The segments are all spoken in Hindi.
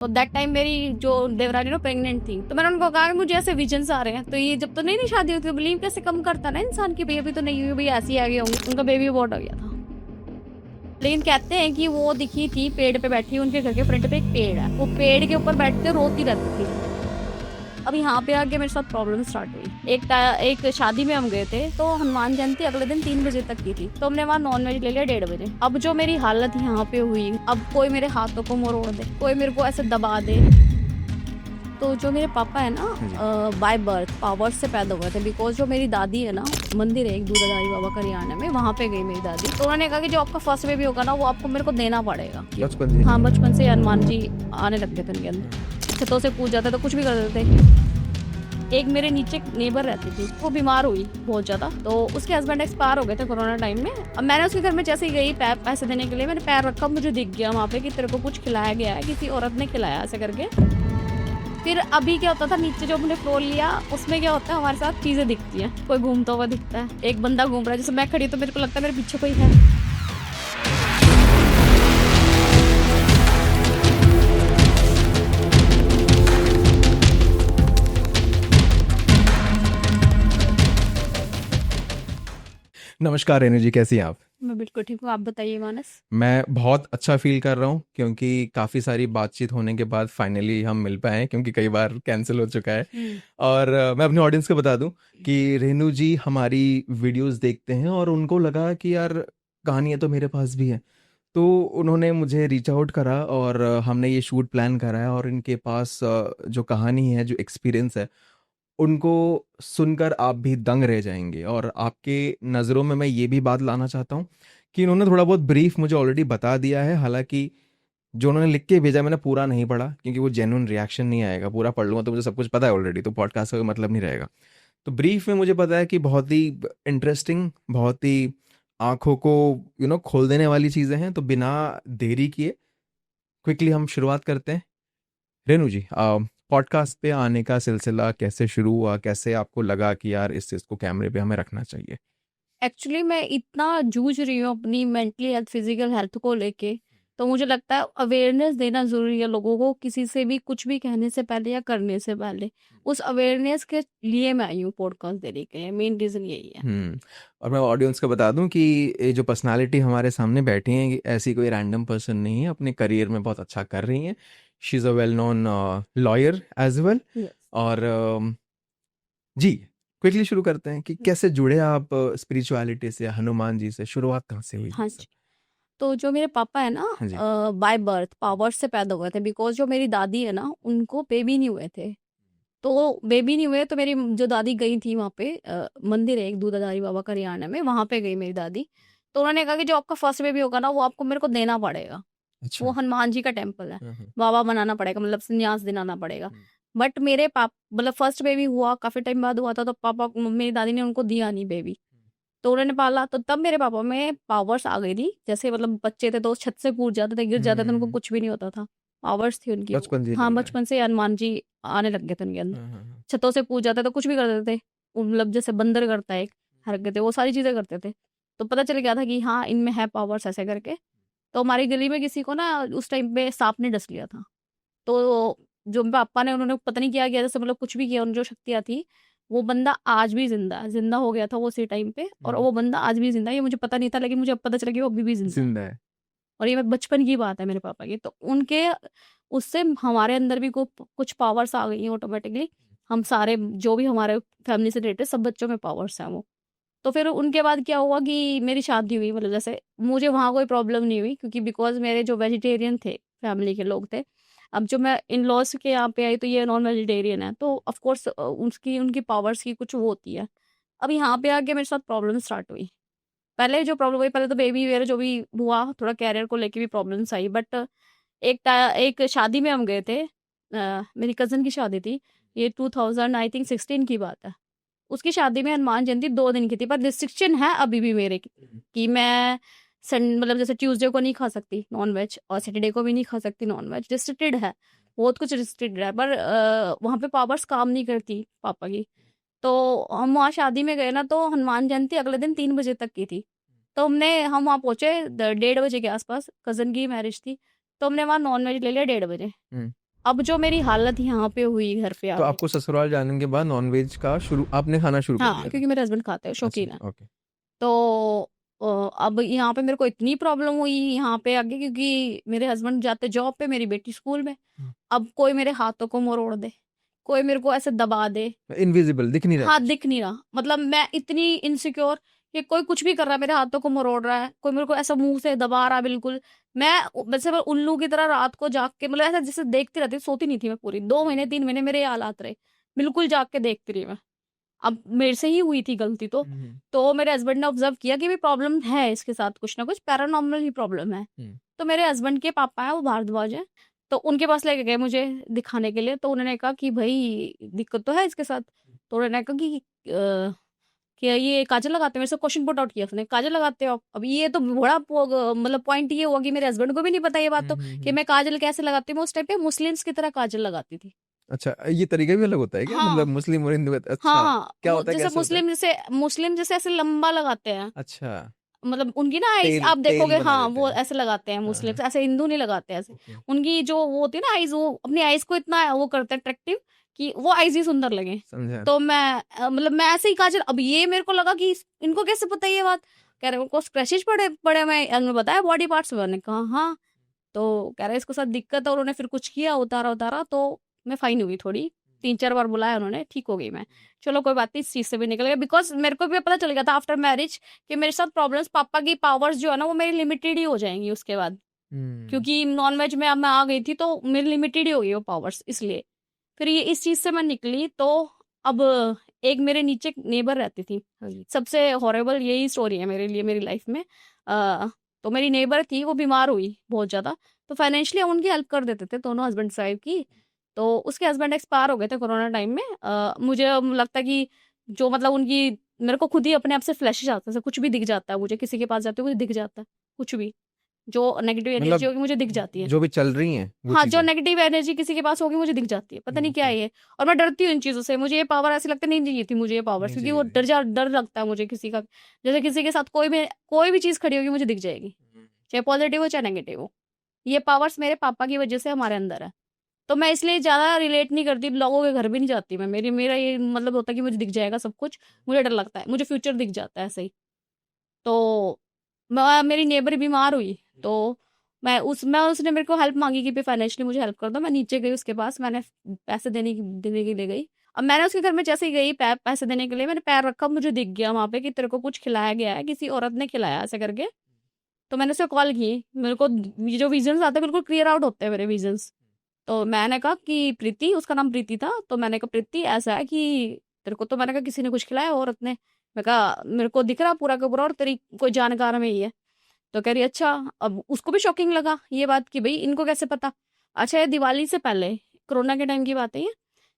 तो दैट टाइम मेरी जो देवरानी प्रेग्नेंट थी, तो मैंने उनको कहा कि मुझे ऐसे विजन्स आ रहे हैं। तो ये जब तो नहीं शादी होती, बिलीव कैसे कम करता ना इंसान की, भाई अभी तो नहीं हुई, भाई ऐसी आ गई होंगी। उनका बेबी अबॉर्ट हो गया था, लेकिन कहते हैं कि वो दिखी थी पेड़ पे बैठी, उनके घर के फ्रंट पे एक पेड़ है, वो पेड़ के ऊपर बैठ के रोती रहती थी। अब यहाँ पे आके मेरे साथ प्रॉब्लम स्टार्ट हुई। एक शादी में हम गए थे, तो हनुमान जयंती अगले दिन 3 बजे तक की थी, तो हमने वहाँ नॉन वेज ले लिया 1:30 बजे। अब जो मेरी हालत यहाँ पे हुई, अब कोई मेरे हाथों को मरोड़ दे, कोई मेरे को ऐसे दबा दे। तो जो मेरे पापा है ना, बाय बर्थ पावर से पैदा हुए थे, बिकॉज जो मेरी दादी है ना, मंदिर है एक दूधाधारी बाबा का हरियाणा में, वहाँ पे गई मेरी दादी। तो उन्होंने कहा कि जो आपका फर्स्ट बेबी होगा ना, वो आपको मेरे को देना पड़ेगा। बचपन से हनुमान जी आने लग गए थे उनके अंदर, छतों से कूद जाते तो कुछ भी कर देते थे। एक मेरे नीचे नेबर रहती थी, वो बीमार हुई बहुत ज्यादा, तो उसके हस्बैंड एक्सपायर हो गए थे कोरोना टाइम में। अब मैंने उसके घर में जैसे ही गई पैसे देने के लिए, मैंने पैर रखा, मुझे दिख गया वहाँ पे कि तेरे को कुछ खिलाया गया है, किसी औरत ने खिलाया ऐसे करके। फिर अभी क्या होता था, नीचे जो हमने फ्लोर लिया उसमें क्या होता है, हमारे साथ चीजें दिखती हैं, कोई घूमता हुआ दिखता है, एक बंदा घूम रहा है, जैसे मैं खड़ी तो मेरे को लगता है मेरे पीछे कोई है। नमस्कार रेनू जी, कैसी हैं आप? मैं बिल्कुल ठीक हूँ, आप बताइए मानस। मैं बहुत अच्छा फील कर रहा हूँ क्योंकि काफ़ी सारी बातचीत होने के बाद फाइनली हम मिल पाए हैं, क्योंकि कई बार कैंसिल हो चुका है। और मैं अपने ऑडियंस को बता दूं कि रेनू जी हमारी वीडियोस देखते हैं और उनको लगा कि यार कहानियाँ तो मेरे पास भी हैं, तो उन्होंने मुझे रीच आउट करा और हमने ये शूट प्लान करा है। और इनके पास जो कहानी है, जो एक्सपीरियंस है, उनको सुनकर आप भी दंग रह जाएंगे। और आपके नज़रों में मैं ये भी बात लाना चाहता हूँ कि इन्होंने थोड़ा बहुत ब्रीफ मुझे ऑलरेडी बता दिया है। हालांकि जो उन्होंने लिख के भेजा मैंने पूरा नहीं पढ़ा, क्योंकि वो जेन्युइन रिएक्शन नहीं आएगा। पूरा पढ़ लूँगा तो मुझे सब कुछ पता है ऑलरेडी, तो पॉडकास्ट का कोई मतलब नहीं रहेगा। तो ब्रीफ में मुझे पता है कि बहुत ही इंटरेस्टिंग, बहुत ही आंखों को खोल देने वाली चीज़ें हैं। तो बिना देरी किए क्विकली हम शुरुआत करते हैं। रेनू जी, पॉडकास्ट पे आने का सिलसिला कैसे शुरू हुआ? कैसे आपको लगा कि यार इस चीज़ को कैमरे पे हमें रखना चाहिए? एक्चुअली मैं इतना जूझ रही हूँ अपनी मेंटली हेल्थ फिजिकल हेल्थ को लेके, तो मुझे लगता है अवेयरनेस देना ज़रूरी है लोगों को, किसी से भी कुछ भी कहने से पहले या करने से पहले। उस अवेयरनेस के लिए मैं आई हूँ पॉडकास्ट देने के लिए, मेन रीज़न यही है। और मैं ऑडियंस को बता दूं कि ये जो पर्सनालिटी हमारे सामने बैठी हैं, ऐसी कोई रैंडम पर्सन नहीं है। अपने करियर में बहुत अच्छा कर रही हैं। She is a well known lawyer as well. Yes. और जी, क्विकली शुरू करते हैं कि कैसे जुड़े आप स्पिरिचुअलिटी से, हनुमान जी से? शुरुआत कहाँ से हुई? हाँ जी। तो जो मेरे पापा है ना, हाँ जी। बाय बर्थ पावर से पैदा हुए थे, बिकॉज जो मेरी दादी है ना, उनको बेबी नहीं हुए थे। तो बेबी नहीं हुए तो मेरी जो दादी गई थी वहाँ पे, मंदिर है एक दूधाधारी बाबा का हरियाणा में, वहाँ पे गई मेरी दादी। तो उन्होंने कहा कि जो आपका फर्स्ट बेबी होगा ना, वो आपको मेरे को देना पड़ेगा। अच्छा। वो हनुमान जी का टेम्पल है, हाँ। बाबा बनाना पड़ेगा, मतलब संन्यास दिलाना पड़ेगा। बट मेरे पाप मतलब फर्स्ट बेबी हुआ काफी टाइम बाद हुआ था, तो पापा मेरी दादी ने उनको दिया नहीं बेबी। तो उन्होंने पाला, तो तब मेरे पापा में पावर्स आ गई थी। जैसे मतलब बच्चे थे तो छत से कूद जाते थे, गिर जाते थे, उनको कुछ भी नहीं होता था। पावर्स थी उनकी। बचपन से हाँ, चल रहा है। बचपन से हनुमान जी आने लग गए थे उनके अंदर। हाँ। छतों से कूद जाते थे, कुछ भी कर देते थे। मतलब जैसे बंदर करता है एक हरकतें, वो सारी चीजें करते थे। तो पता चल गया था कि हाँ इनमें है पावर्स ऐसे करके। तो हमारी गली में किसी को ना उस टाइम पे सांप ने डस लिया था। तो जो पापा ने, उन्होंने पता नहीं क्या किया, जैसे मतलब कुछ भी किया, उन जो शक्तियाँ थी, वो बंदा आज भी जिंदा हो गया था वो उसी टाइम पे, और वो बंदा आज भी जिंदा है। ये मुझे पता नहीं था, लेकिन मुझे अब पता चला कि वो अभी भी जिंदा है। जिंदा है। और ये मैं बचपन की बात है मेरे पापा की। तो उनके उससे हमारे अंदर भी कुछ पावर्स आ गई हैं ऑटोमेटिकली। हम सारे जो भी हमारे फैमिली से रिलेटेड सब बच्चों में पावर्स हैं वो। तो फिर उनके बाद क्या हुआ कि मेरी शादी हुई, मतलब जैसे मुझे वहाँ कोई प्रॉब्लम नहीं हुई, क्योंकि बिकॉज मेरे जो वेजिटेरियन थे फैमिली के लोग थे। अब जो मैं इन लॉज के यहाँ पे आई, तो ये नॉन वेजिटेरियन है, तो ऑफ कोर्स उसकी उनकी पावर्स की कुछ वो होती है। अब यहाँ पे आके मेरे साथ प्रॉब्लम स्टार्ट हुई। पहले जो प्रॉब्लम हुई, पहले तो बेबी वगैरह जो भी हुआ, थोड़ा कैरियर को लेके भी प्रॉब्लम्स आई। बट एक शादी में हम गए थे, मेरी कजन की शादी थी। ये 2000 आई थिंक 16 की बात है। उसकी शादी में हनुमान जयंती 2 दिन की थी, पर रिस्ट्रिक्शन है अभी भी मेरे कि मैं मतलब जैसे ट्यूसडे को नहीं खा सकती नॉन वेज, और सैटरडे को भी नहीं खा सकती नॉन वेज, रिस्ट्रिक्टेड है। बहुत कुछ रिस्ट्रिक्टेड है, पर वहाँ पे पावर्स काम नहीं करती पापा की। तो हम वहाँ शादी में गए ना, तो हनुमान जयंती अगले दिन 3 बजे तक की थी। तो हम वहाँ पहुंचे 1:30 बजे के आसपास, कजन की मैरिज थी। तो हमने वहाँ नॉन वेज ले लिया 1:30 बजे। अब जो मेरी हालत यहाँ पे हुई घर पे तो आके, आपको ससुराल जाने के बाद नॉनवेज का शुरू आपने खाना शुरू कर हाँ दिया था? क्योंकि मेरे हस्बैंड खाते हैं, शौकीन है। अच्छा, ओके। तो अब यहाँ पे मेरे को इतनी प्रॉब्लम हुई यहाँ पे आगे, क्योंकि मेरे हस्बैंड जाते जॉब पे, मेरी बेटी स्कूल में। हम्म। अब कोई मेरे हाथों को मरोड़ दे, कोई मेरे को ऐसे दबा दे, इनविजिबल दिख नहीं रहा हाथ कुछ। दिख नहीं रहा, मतलब मैं इतनी इनसिक्योर कि कोई कुछ भी कर रहा है, मेरे हाथों को मरोड़ रहा है, कोई मेरे को ऐसा मुंह से दबा रहा है बिल्कुल। मैं वैसे मैं उल्लू की तरह रात को जाग के, मतलब ऐसा जैसे देखती रहती, सोती नहीं थी मैं पूरी 2 महीने 3 महीने मेरे ये हालात रहे, बिल्कुल जाग के देखती रही मैं। अब मेरे से ही हुई थी गलती तो मेरे हस्बैंड ने ऑब्जर्व किया कि भी प्रॉब्लम है इसके साथ, कुछ ना कुछ पैरानॉर्मल ही प्रॉब्लम है। तो मेरे हस्बैंड के पापा है, वो भारद्वाज है, तो उनके पास लेके गए मुझे दिखाने के लिए। तो उन्होंने कहा कि भाई दिक्कत तो है इसके साथ। तो उन्होंने कहा कि ये काजल लगाते हैं, मेरे से क्वेश्चन पुट आउट किया उसने, काजल लगाते हो आप? अब ये तो बड़ा मतलब पॉइंट ये हुआ कि मेरे हस्बैंड को भी नहीं पता ये बात, तो कि मैं काजल कैसे लगाती हूँ। मैं उस टाइम पे मुस्लिम्स की तरह काजल लगाती थी। अच्छा, ये तरीका भी अलग होता है क्या? हाँ मतलब मुस्लिम और हिंदू अच्छा, हाँ, क्या होता है, जैसे कैसे होता है? मुस्लिम जैसे ऐसे लंबा लगाते हैं, अच्छा, मतलब उनकी ना आईज तेल आप तेल देखोगे, बना हाँ देते वो हैं। ऐसे लगाते हैं हाँ, मुस्लिम, हाँ, ऐसे हिंदू नहीं लगाते ऐसे। ओके। उनकी जो वो होती है ना आईज, वो अपनी आईज को इतना वो करते हैं अट्रैक्टिव कि वो आईज ही सुंदर लगे। समझा। तो मैं मतलब मैं ऐसे ही काजल, अब ये मेरे को लगा कि इनको कैसे पता है ये बात। कह रहे उनको स्क्रैचेस पड़े पड़े, मैंने बताया बॉडी पार्ट्स, मैंने कहा हाँ। तो कह रहे इसको साथ दिक्कत है, और उन्होंने फिर कुछ किया, उतारा उतारा, तो मैं फाइन हुई थोड़ी, 3-4 बार बुलाया उन्होंने, ठीक हो गई मैं। चलो कोई बात नहीं, इस चीज से भी निकल गया, बिकॉज मेरे को भी पता चल गया था आफ्टर मैरिज कि मेरे साथ प्रॉब्लम्स, पापा की पावर्स जो है ना वो मेरी लिमिटेड ही हो जाएंगी उसके बाद, क्योंकि नॉनवेज में अब मैं आ गई थी तो मेरी लिमिटेड ही हो गई वो पावर्स, इसलिए फिर ये इस चीज से मैं निकली। तो अब एक मेरे नीचे नेबर रहती थी, सबसे हॉरेबल यही स्टोरी है मेरे लिए मेरी लाइफ में। तो मेरी नेबर थी, वो बीमार हुई बहुत ज्यादा, तो फाइनेंशियली हम उनकी हेल्प कर देते थे दोनों हस्बैंड वाइफ की। तो उसके हस्बैंड एक्सपायर हो गए थे कोरोना टाइम में। मुझे अब लगता है कि जो मतलब उनकी, मेरे को खुद ही अपने आप से फ्लैशेस आते हैं, कुछ भी दिख जाता है मुझे, किसी के पास जाती हूँ मुझे दिख जाता है कुछ भी, जो नेगेटिव एनर्जी मतलब होगी मुझे दिख जाती है। जो भी चल रही हैं वो हाँ, जो चीजें। नेगेटिव एनर्जी किसी के पास होगी मुझे दिख जाती है, पता नहीं क्या है ये। और मैं डरती हूँ इन चीज़ों से, मुझे ये पावर ऐसी लगता नहीं चाहिए थी मुझे ये पावर, नहीं क्योंकि वो चाहिए। डर लगता है मुझे किसी का, जैसे किसी के साथ कोई भी चीज़ खड़ी होगी मुझे दिख जाएगी, चाहे पॉजिटिव हो चाहे नेगेटिव हो। ये पावर्स मेरे पापा की वजह से हमारे अंदर है। तो मैं इसलिए ज़्यादा रिलेट नहीं करती, लोगों के घर भी नहीं जाती मैं, मेरा ये मतलब होता है कि मुझे दिख जाएगा सब कुछ, मुझे डर लगता है, मुझे फ्यूचर दिख जाता है ऐसे ही। तो मेरी नेबर बीमार हुई, तो मैं उसने मेरे को हेल्प मांगी कि फाइनेंशियली मुझे हेल्प कर दो। मैं नीचे गई उसके पास, मैंने पैसे देने के लिए गई। अब मैंने उसके घर में जैसे ही गई पैसे देने के लिए, मैंने पैर रखा, मुझे दिख गया वहां पे कि तेरे को कुछ खिलाया गया है, किसी औरत ने खिलाया ऐसे करके। तो मैंने उसे कॉल की, मेरे को ये जो विजन्स आते हैं बिल्कुल क्लियर आउट होते हैं मेरे विजन्स। तो मैंने कहा कि प्रीति, उसका नाम प्रीति था, तो मैंने कहा प्रीति ऐसा है कि तेरे को, तो मैंने कहा किसी ने कुछ खिलाया औरत ने, मैं कहा मेरे को दिख रहा पूरा का पूरा, और तेरी कोई जानकार में ही है। तो कह रही अच्छा। अब उसको भी शॉकिंग लगा ये बात कि भाई इनको कैसे पता। अच्छा, ये दिवाली से पहले, कोरोना के टाइम की बात है ये,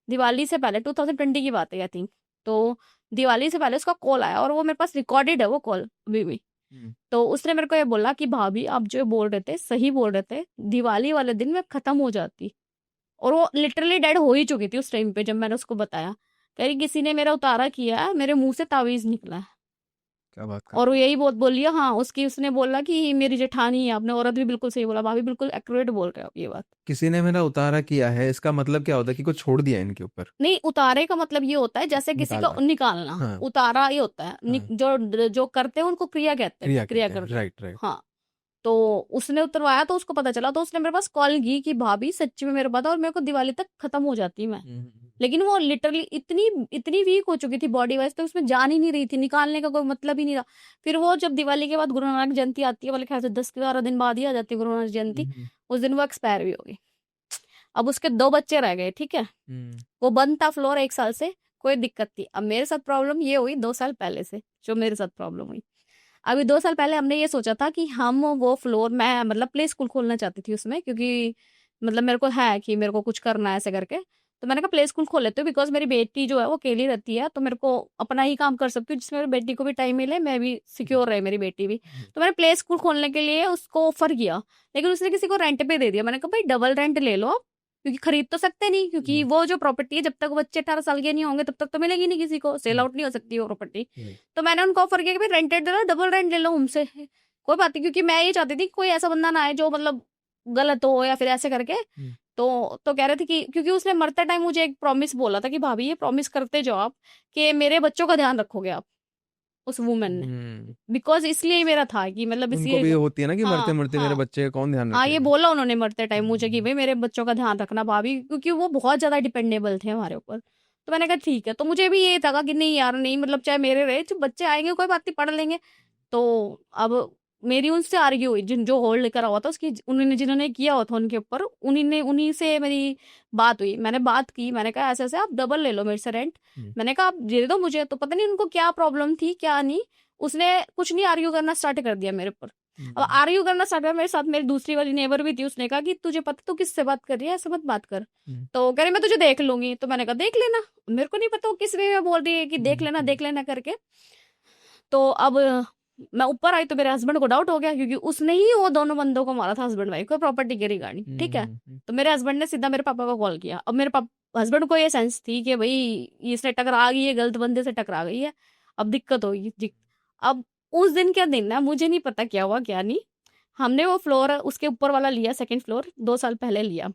दिवाली से पहले 2020 की बात है आई थिंक। तो दिवाली से पहले उसका कॉल आया, और वो मेरे पास रिकॉर्डेड है वो कॉल अभी भी। तो उसने मेरे को ये बोला कि भाभी आप जो बोल रहे थे सही बोल रहे थे, दिवाली वाले दिन मैं खत्म हो जाती। और वो लिटरली डेड हो ही चुकी थी उस टाइम पे जब मैंने उसको बताया। कह रही किसी ने मेरा उतारा किया है, मेरे मुंह से तावीज निकला है। क्या बात कर और वो यही बहुत बोली है, हाँ उसने बोला कि मेरी जेठानी है। आपने औरत भी बिल्कुल सही बोला, भाभी बिल्कुल एक्यूरेट बोल रहे हो आप ये बात। किसी ने मेरा उतारा किया है, इसका मतलब क्या होता है कि कुछ छोड़ दिया है इनके ऊपर? नहीं, उतारे का मतलब ये होता है जैसे किसी का निकालना। निकालना, हाँ, उतारा ये होता है हाँ, जो जो करते हैं उनको क्रिया कहते हैं, क्रिया क्रिया कहते हैं, करते हैं। Right right. हाँ। तो उसने उतरवाया तो उसको पता चला, तो उसने मेरे पास कॉल की कि भाभी सच्ची में मेरे पता, और मेरे को दिवाली तक खत्म हो जाती मैं। लेकिन वो लिटरली इतनी इतनी वीक हो चुकी थी बॉडी वाइज, तो उसमें जान ही नहीं रही थी, निकालने का कोई मतलब ही नहीं रहा। फिर वो जब दिवाली के बाद गुरु नानक जयंती आती है, वाले ख्याल से 10-11 दिन बाद ही आ जाती है गुरु नानक जयंती, उस दिन वो एक्सपायर भी हो गई। अब उसके 2 बच्चे रह गए, ठीक है। वो बंद था फ्लोर 1 साल से, कोई दिक्कत थी। अब मेरे साथ प्रॉब्लम ये हुई 2 साल पहले से, जो मेरे साथ प्रॉब्लम हुई। अभी 2 साल पहले हमने ये सोचा था कि हम वो फ्लोर, मैं मतलब प्ले स्कूल खोलना चाहती थी उसमें, क्योंकि मतलब मेरे को है कि मेरे को कुछ करना है ऐसे करके। तो मैंने कहा प्ले स्कूल खोल लेते हो, बिकॉज मेरी बेटी जो है वो अकेली रहती है, तो मेरे को अपना ही काम कर सकती हूँ जिसमें मेरी बेटी को भी टाइम मिले, मैं भी सिक्योर रहे, मेरी बेटी भी। तो मैंने प्ले स्कूल खोलने के लिए उसको ऑफर किया, लेकिन उसने किसी को रेंट पे दे दिया। मैंने कहा भाई डबल रेंट ले लो आप, क्योंकि खरीद तो सकते नहीं, क्योंकि वो जो प्रॉपर्टी है जब तक बच्चे 18 साल के नहीं होंगे तब तक तो मिलेगी नहीं किसी को, सेल आउट नहीं हो सकती वो प्रॉपर्टी। तो मैंने उनको ऑफर किया कि भाई रेंटेड दे लो, डबल रेंट ले लो हमसे, कोई बात नहीं, क्योंकि मैं ये चाहती थी कि कोई ऐसा बंदा ना आए जो मतलब गलत हो या फिर ऐसे करके तो कह रहे थे कि क्योंकि उसने मरते टाइम मुझे एक प्रॉमिस बोला था कि भाभी ये प्रॉमिस करते जाओ आप कि मेरे बच्चों का ध्यान रखोगे आप, उस वुमन ने। बिकॉज इसलिए ही मेरा था कि मतलब उनको इसलिए। भी होती है ना कि मरते हाँ मरते मेरे हाँ बच्चे का कौन ध्यान हाँ, ये रखेगा। बोला उन्होंने मरते टाइम मुझे कि भाई मेरे बच्चों का ध्यान रखना भाभी, क्योंकि वो बहुत ज्यादा डिपेंडेबल थे हमारे ऊपर। तो मैंने कहा ठीक है, तो मुझे भी ये था कि नहीं यार नहीं, मतलब चाहे मेरे रहे, जो बच्चे आएंगे कोई बात नहीं, पढ़ लेंगे। तो अब मेरी उनसे आर्ग्यू हुई, जिन जो होल्ड करा हुआ था उसकी, उन्होंने जिन्होंने किया हुआ था उनके ऊपर, उन्हीं से मेरी बात हुई। मैंने बात की, मैंने कहा ऐसे ऐसे आप डबल ले लो मेरे से रेंट। मैंने कहा आप दे दो मुझे। तो पता नहीं उनको क्या प्रॉब्लम थी क्या नहीं, उसने कुछ नहीं आर्ग्यू करना स्टार्ट कर दिया मेरे ऊपर। अब आर्ग्यू करना स्टार्ट किया मेरे साथ, मेरी दूसरी वाली नेबर भी थी, उसने कहा कि तुझे पता तू किससे बात कर रही है, ऐसे मत बात कर। तो कह रही मैं तुझे देख लूंगी। तो मैंने कहा देख लेना, मेरे को नहीं पता वो किस वे में बोल रही है कि देख लेना करके। तो अब मैं ऊपर आई तो मेरे हस्बैंड को डाउट हो गया, क्योंकि उसने ही वो दोनों बंदों को मारा था, हस्बैंड वाइफ को, प्रॉपर्टी के रिगार्डिंग। ठीक है, तो मेरे हस्बैंड ने सीधा मेरे पापा को कॉल किया। अब मेरे हस्बैंड को ये सेंस थी कि भाई इसने टकरा गई है, गलत बंदे से टकरा गई है, अब दिक्कत होगी। अब उस दिन क्या दिन है मुझे नहीं पता क्या हुआ क्या नहीं, हमने वो फ्लोर उसके ऊपर वाला लिया, सेकंड फ्लोर 2 साल पहले लिया।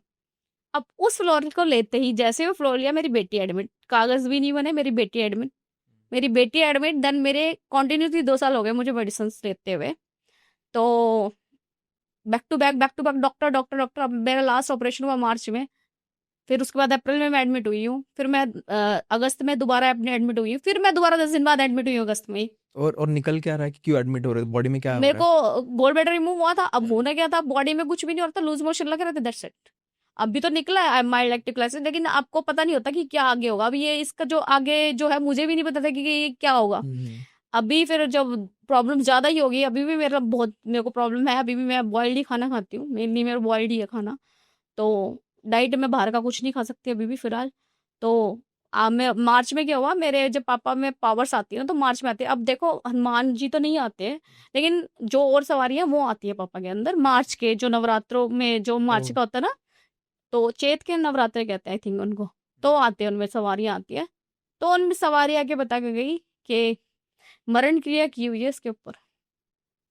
अब उस फ्लोर को लेते ही जैसे वो फ्लोर लिया, मेरी बेटी एडमिट, कागज भी नहीं बने, मेरी बेटी एडमिट, देन मेरे कंटिन्यूसली 2 साल हो गए मुझे मेडिसिन लेते हुए। तो back to back doctor doctor doctor. अब मेरा लास्ट ऑपरेशन हुआ मार्च में, फिर उसके बाद अप्रैल में मैं एडमिट हुई हूँ, फिर मैं अगस्त में दोबारा अपने एडमिट हुई हूँ, फिर मैं दोबारा 10 दिन बाद एडमिट हुई हूँ अगस्त में ही। और निकल क्या रहा है कि क्यों एडमिट हो रहे हो, बॉडी में क्या हो मेरे रहा है। को गोल ब्लैडर रिमूव हुआ था, अब होना क्या था, बॉडी में कुछ भी नहीं हो रहा था, लूज मोशन लग रहे थे, दैट्स इट। अभी तो निकला है माइल्ड एक्टिव क्लासेस, लेकिन आपको पता नहीं होता कि क्या आगे होगा। अभी ये इसका जो आगे जो है मुझे भी नहीं पता था कि ये क्या होगा। अभी फिर जब प्रॉब्लम ज्यादा ही होगी, अभी भी मेरे को प्रॉब्लम है, अभी भी मैं बॉइल्ड ही खाना खाती हूँ, मेनली मेरा बॉइल्ड ही है खाना। तो डाइट में बाहर का कुछ नहीं खा सकती अभी भी फिलहाल। तो मैं मार्च में क्या हुआ, मेरे जब पापा में पावर्स आती है ना तो मार्च में आती है। अब देखो हनुमान जी तो नहीं आते हैं, लेकिन जो और सवारी है वो आती है पापा के अंदर मार्च के, जो नवरात्रों में जो मार्च का होता है ना, तो चैत के नवरात्रे कहते हैं आई थिंक उनको, तो आते हैं, उनमें सवारियां आती है। तो उनमें सवारी आके बता के गई कि मरण क्रिया की हुई है इसके ऊपर,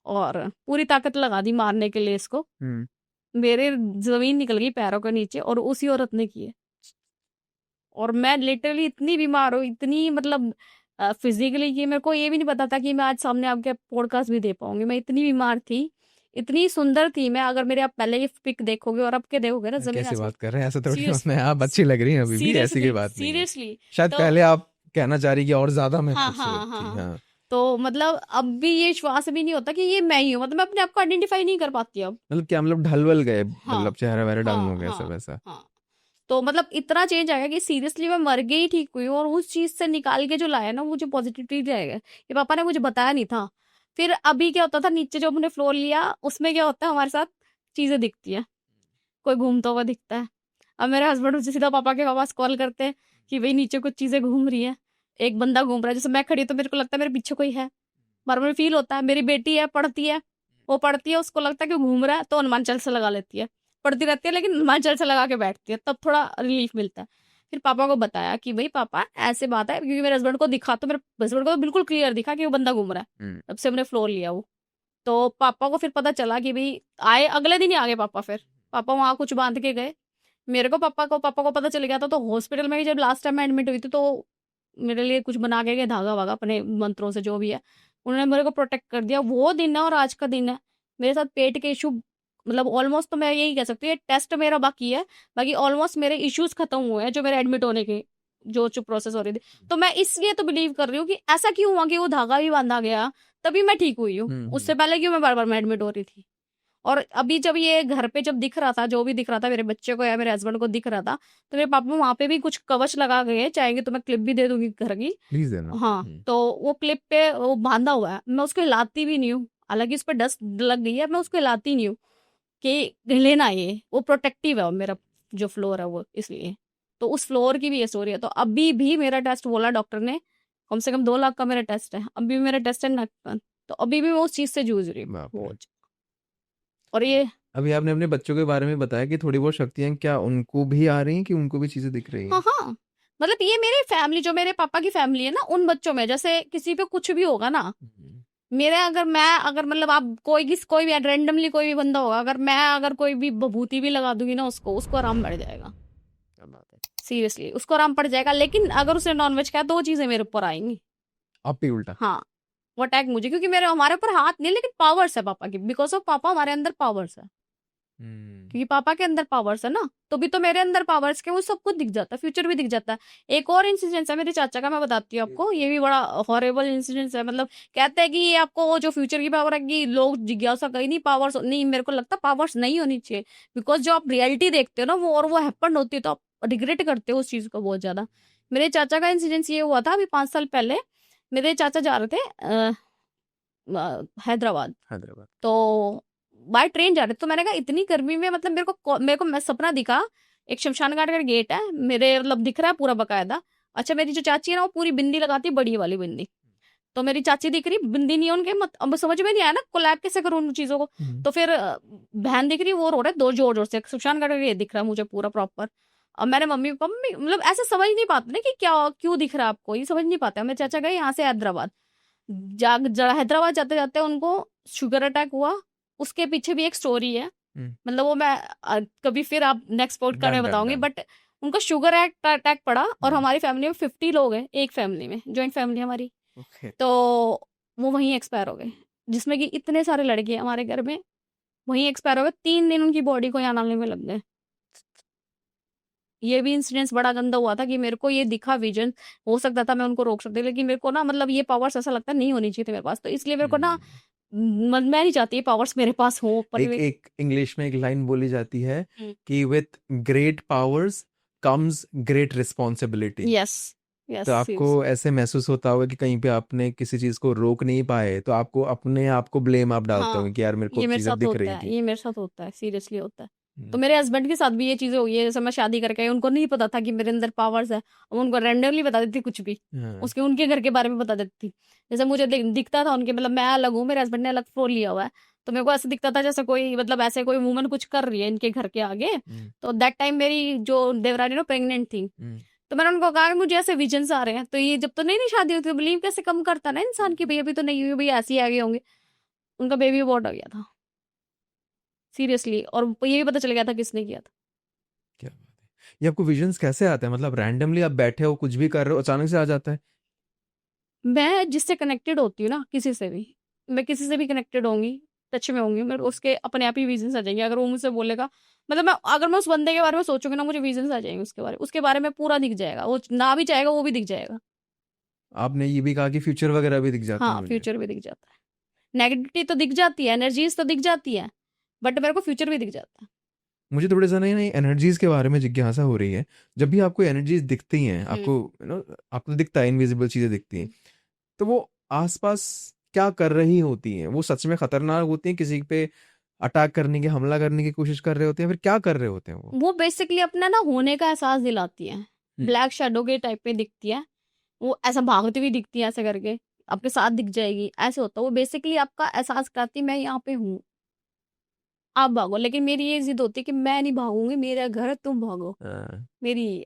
और पूरी ताकत लगा दी मारने के लिए इसको। मेरे जमीन निकल गई पैरों के नीचे, और उसी औरत ने की है। और मैं लिटरली इतनी बीमार हूँ, इतनी मतलब फिजिकली, कि मेरे को ये भी नहीं पता था कि मैं आज सामने आपके पॉडकास्ट भी दे पाऊंगी, मैं इतनी बीमार थी, इतनी सुंदर थी मैं। अगर मेरे आप पहले ये पिक देखोगे और अब के देखोगे ना, जमीन कैसे आसमान। बात कर रहे हैं, ऐसा थोड़ी सीरियस होता है, आप अच्छी लग रही हैं अभी भी, ऐसी कोई सीरियसली बात नहीं है। सीरियसली। शायद तो पहले आप कहना चाह रही कि और ज्यादा मैं हाँ खूबसूरत हाँ थी। हाँ, हाँ तो मतलब अब भी ये विश्वास भी नहीं होता कि ये मैं ही हूँ, मतलब मैं अपने आप को आइडेंटिफाई नहीं कर पाती अब। मतलब क्या, मतलब ढल वल गए, हाँ मतलब चेहरा वगैरह डाउन हाँ हो गया सब हाँ ऐसा। हाँ। तो मतलब इतना चेंज आएगा कि सीरियसली मैं मर गई ठीक हुई हूँ, और उस चीज से निकाल के जो लाया ना मुझे पॉजिटिविटी जाएगा, ये पापा ने मुझे बताया नहीं था। फिर अभी क्या होता था, नीचे जो हमने फ्लोर लिया उसमें क्या होता है, हमारे साथ चीजें दिखती है, कोई घूमता हुआ दिखता है। अब मेरे हस्बैंड मुझे सीधा पापा के पास कॉल करते हैं कि भाई नीचे कुछ चीजें घूम रही है, एक बंदा घूम रहा है, जैसे मैं खड़ी हूं तो मेरे को लगता है मेरे पीछे कोई है, बार बार फील होता है। मेरी बेटी है, पढ़ती है, वो पढ़ती है, उसको लगता है कि वो घूम रहा है, तो हनुमान चालीसा लगा लेती है, पढ़ती रहती है लेकिन हनुमान चालीसा लगा के बैठती है, तब थोड़ा रिलीफ मिलता है। फिर पापा को बताया कि भाई पापा ऐसे बात है, क्योंकि मेरे हस्बैंड को दिखा, तो मेरे हस्बैंड को तो बिल्कुल क्लियर दिखा कि वो बंदा घूम रहा है, तब से हमने फ्लोर लिया वो। तो पापा को फिर पता चला कि भाई आए, अगले दिन ही आ गए पापा। फिर पापा वहां कुछ बांध के गए, मेरे को पापा को पता चल गया था। तो हॉस्पिटल में जब लास्ट टाइम मैं एडमिट हुई थी, तो मेरे लिए कुछ बना के गए, धागा वागा अपने मंत्रों से जो भी है, उन्होंने मेरे को प्रोटेक्ट कर दिया। वो दिन है और आज का दिन है, मेरे साथ पेट के इशू, मतलब ऑलमोस्ट, तो मैं यही कह सकती हूँ ये टेस्ट मेरा बाकी है, बाकी ऑलमोस्ट मेरे इश्यूज खत्म हुए हैं, जो मेरे एडमिट होने के जो प्रोसेस हो रही थी। तो मैं इसलिए तो बिलीव कर रही हूँ कि ऐसा क्यों हुआ कि वो धागा भी बांधा गया, तभी मैं ठीक हुई हूँ। उससे पहले क्यों मैं बार बार मैं एडमिट हो रही थी। और अभी जब ये घर पे जब दिख रहा था, जो भी दिख रहा था मेरे बच्चे को या मेरे हस्बैंड को दिख रहा था, तो मेरे पापा वहां पे भी कुछ कवच लगा गए, चाहेंगे तो मैं क्लिप भी दे दूंगी घर की। प्लीज देना। हाँ, तो वो क्लिप पे वो बांधा हुआ है, मैं उसको हिलाती भी नहीं हूँ, हालांकि उस पर डस्ट लग गई है, मैं उसको हिलाती नहीं हूँ कि लेना, ये वो प्रोटेक्टिव है मेरा जो फ्लोर है वो, इसलिए। तो उस फ्लोर की भी ये स्टोरी है। तो अभी भी मेरा टेस्ट बोला डॉक्टर ने, कम से कम 2 लाख का मेरा टेस्ट है, अभी भी मेरा टेस्ट है नक का। तो अभी भी मैं उस चीज से जूझ रही बाप रे। हूँ। और ये अभी आपने अपने बच्चों के बारे में बताया कि थोड़ी बहुत शक्तियां क्या उनको भी आ रही हैं, कि उनको भी चीजें दिख रही हाँ हैं। हाँ, मतलब ये मेरे फैमिली, जो मेरे पापा की फैमिली है ना, उन बच्चों में जैसे किसी पे कुछ भी होगा ना, मेरे अगर मतलब आप कोई भी रैंडमली कोई भी बंदा होगा, अगर कोई भी बभूति भी लगा दूंगी ना उसको आराम पड़ जाएगा। क्या बात है। सीरियसली उसको आराम पड़ जाएगा। लेकिन अगर उसने नॉनवेज खाया 2 चीजें मेरे ऊपर आएंगी। आप भी उल्टा। हाँ, वो अटैक मुझे, क्योंकि हमारे ऊपर हाथ नहीं, लेकिन पावर्स है पापा की, बिकॉज ऑफ पापा हमारे अंदर पावर्स है, क्योंकि पापा के अंदर पावर्स है ना, तो भी तो मेरे अंदर पावर्स के वो सब कुछ दिख जाता है, फ्यूचर भी दिख जाता है। एक और इंसिडेंस है मेरे चाचा का, मैं बताती हूँ आपको, ये भी बड़ा हॉरेबल इंसिडेंस है। मतलब कहते हैं कि ये आपको वो जो फ्यूचर की पावर है, कि लोग जिज्ञासा कहीं नहीं, पावर्स नहीं, मेरे को लगता पावर्स नहीं होनी चाहिए, बिकॉज जो आप रियलिटी देखते हो ना वो हैपन होती है, तो आप रिग्रेट करते हो उस चीज को बहुत ज्यादा। मेरे चाचा का इंसिडेंस ये हुआ था अभी 5 साल पहले। मेरे चाचा जा रहे थे हैदराबाद, तो बाय ट्रेन जा रहे थे। तो मैंने कहा इतनी गर्मी में, मतलब मेरे को सपना दिखा, एक शमशान घाट का गेट है मेरे, मतलब दिख रहा है पूरा बकायदा। अच्छा, मेरी जो चाची है ना वो पूरी बिंदी लगाती है, बड़ी वाली बिंदी, तो मेरी चाची दिख रही, बिंदी नहीं है उनके, मत अब समझ में नहीं आया ना कोलैब कैसे करूं उन चीजों को। तो फिर बहन दिख रही, वो रो रहे दो जोर जोर से, शमशान घाट का गेट दिख रहा है मुझे पूरा प्रॉपर। अब मैंने मम्मी मतलब ऐसे समझ नहीं पाते ना कि क्या क्यों दिख रहा है आपको, ये समझ नहीं पाते। मेरे चाचा गए यहाँ से हैदराबाद, हैदराबाद जाते जाते उनको शुगर अटैक हुआ। उसके पीछे भी एक स्टोरी है, मतलब वो मैं कभी फिर आप नेक्स्ट पॉडकास्ट में बताऊंगी। बट उनको शुगर अटैक पड़ा, और हमारी फैमिली में 50 लोग हैं, एक फैमिली में, जॉइंट फैमिली हमारी। तो वो वहीं एक्सपायर हो गए, जिसमें कि इतने सारे लड़के हैं हमारे घर में, वहीं एक्सपायर हो गए। 3 दिन उनकी बॉडी को यहाँ लाने में लग गए। ये भी इंसिडेंस बड़ा गंदा हुआ था कि मेरे को ये दिखा विजन, हो सकता था मैं उनको रोक सकती, लेकिन मेरे को ना, मतलब ये पावर्स ऐसा लगता नहीं होनी चाहिए थी मेरे पास, तो इसलिए मेरे को ना मैं नहीं चाहती ये पावर्स मेरे पास हो। पर एक इंग्लिश में एक लाइन बोली जाती है कि with great powers comes great responsibility. Yes, तो आपको ऐसे महसूस होता होगा कि कहीं पे आपने किसी चीज को रोक नहीं पाए, तो आपको अपने आप को ब्लेम आप डालते होंगे कि यार मेरे को ये मेरे चीजें साथ दिख होता रही है, थी। ये मेरे साथ होता है, सीरियसली होता है। तो मेरे हस्बैंड के साथ भी ये चीजें हुई है। जैसे मैं शादी करके आई, उनको नहीं पता था कि मेरे अंदर पावर्स है, अब उनको रैंडमली बता देती कुछ भी, उसके उनके घर के बारे में बता देती थी। जैसे मुझे दिखता था उनके, मतलब मैं अलग हूँ, मेरे हस्बैंड ने अलग फ्लोर लिया हुआ है, तो मेरे को ऐसा दिखता था जैसे कोई, मतलब ऐसे कोई वुमन कुछ कर रही है इनके घर के आगे। तो दैट टाइम मेरी जो देवरानी ना प्रेग्नेंट थी, तो मैंने उनको कहा कि मुझे ऐसे विजन्स आ रहे हैं, तो ये जब तो नहीं शादी होती, तो बिलीव कैसे कम करता ना इंसान की, भाई अभी तो नहीं हुई, भाई ऐसे ही आगे होंगे। उनका बेबी अबॉर्ट हो गया था, सीरियसली, और ये भी पता चल गया था किसने किया था। क्या बात है। ये आपको विजन्स कैसे आते हैं? मतलब रैंडमली आप बैठे हो, कुछ भी कर रहे हो, अचानक से आ जाता है? मैं जिससे कनेक्टेड होती हूँ ना, किसी से भी, मैं किसी से भी कनेक्टेड होंगी, टच में होंगी, मेरे उसके अपने आप ही विजन्स आ जाएंगे। अगर वो मुझसे बोलेगा, मतलब अगर मैं उस बंदे के बारे में सोचूंगी ना, मुझे विजन्स आ जाएंगे उसके बारे में पूरा दिख जाएगा, वो ना भी चाहेगा वो भी दिख जाएगा। आपने ये भी कहा कि फ्यूचर वगैरह भी दिख जाता है हाँ, मुझे। फ्यूचर भी दिख जाता है, नेगेटिविटी तो दिख जाती है, एनर्जीज तो दिख जाती है, बट मेरे को फ्यूचर भी दिख जाता है। मुझे थोड़े सा नहीं एनर्जीज के बारे में जिज्ञासा हो रही है। जब भी आपको एनर्जीज दिखती हैं, आपको आपको दिखता है, इनविजिबल चीजें दिखती हैं, तो वो आसपास क्या कर रही होती हैं? वो सच में खतरनाक होती हैं, किसी पे अटैक करने की, हमला करने की कोशिश कर रहे होते हैं, फिर क्या कर रहे होते हैं वो बेसिकली अपना ना होने का एहसास दिलाती है, ब्लैक शेडो के टाइप में दिखती है, वो ऐसा भागती हुई दिखती है, ऐसे करके आपके साथ दिख जाएगी, ऐसे होता है। वो बेसिकली आपका एहसास कराती है मैं यहाँ पे हूँ, आप भागो। लेकिन मेरी ये जिद होती है कि मैं नहीं भागूंगी, मेरा घर है, तुम भागो, मेरी ये